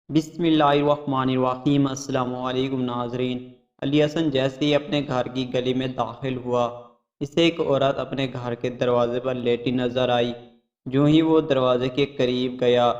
بسم اللہ الرحمن الرحیم۔ السلام علیکم ناظرین۔ علی حسن جیسے ہی اپنے گھر کی گلی میں داخل ہوا، اسے ایک عورت اپنے گھر کے دروازے پر لیٹی نظر آئی۔ جو ہی وہ دروازے کے قریب گیا،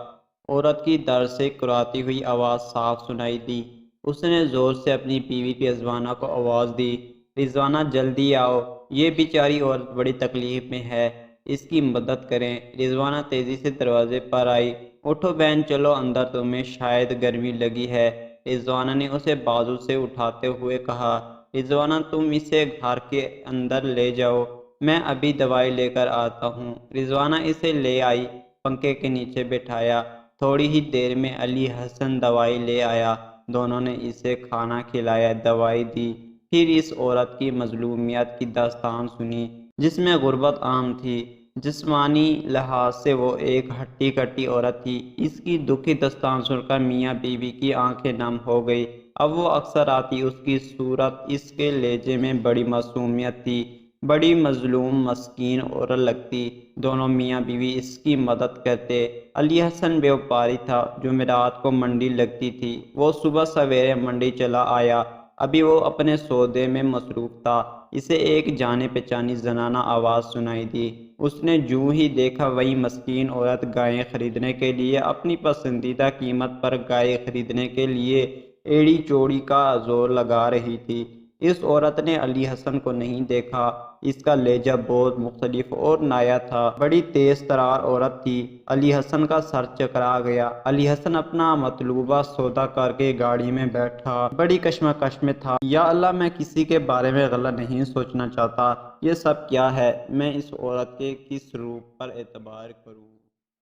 عورت کی در سے کراتی ہوئی آواز صاف سنائی دی۔ اس نے زور سے اپنی بیوی رضوانہ کو آواز دی، رضوانہ جلدی آؤ، یہ بیچاری عورت بڑی تکلیف میں ہے، اس کی مدد کریں۔ رضوانہ تیزی سے دروازے پر آئی۔ اٹھو بہن، چلو اندر، تمہیں شاید گرمی لگی ہے، رضوانہ نے اسے بازو سے اٹھاتے ہوئے کہا۔ رضوانہ تم اسے گھر کے اندر لے جاؤ، میں ابھی دوائی لے کر آتا ہوں۔ رضوانہ اسے لے آئی، پنکھے کے نیچے بٹھایا۔ تھوڑی ہی دیر میں علی حسن دوائی لے آیا۔ دونوں نے اسے کھانا کھلایا، دوائی دی، پھر اس عورت کی مظلومیت کی داستان سنی جس میں غربت عام تھی۔ جسمانی لحاظ سے وہ ایک ہٹی کٹی عورت تھی۔ اس کی دکھی داستان سن کر میاں بیوی کی آنکھیں نم ہو گئی۔ اب وہ اکثر آتی، اس کی صورت، اس کے لہجے میں بڑی معصومیت تھی، بڑی مظلوم مسکین عورت لگتی۔ دونوں میاں بیوی اس کی مدد کرتے۔ علی حسن بیوپاری تھا، جمعرات کو منڈی لگتی تھی، وہ صبح سویرے منڈی چلا آیا۔ ابھی وہ اپنے سودے میں مصروف تھا، اسے ایک جانے پہچانی زنانہ آواز سنائی دی۔ اس نے جوں ہی دیکھا، وہی مسکین عورت گائیں خریدنے کے لیے، اپنی پسندیدہ قیمت پر گائے خریدنے کے لیے ایڑی چوڑی کا زور لگا رہی تھی۔ اس عورت نے علی حسن کو نہیں دیکھا، اس کا لہجہ بہت مختلف اور نایا تھا، بڑی تیز ترار عورت تھی۔ علی حسن کا سر چکرا گیا۔ علی حسن اپنا مطلوبہ سودا کر کے گاڑی میں بیٹھا، بڑی کشمکش میں تھا۔ یا اللہ، میں کسی کے بارے میں غلط نہیں سوچنا چاہتا، یہ سب کیا ہے؟ میں اس عورت کے کس روپ پر اعتبار کروں؟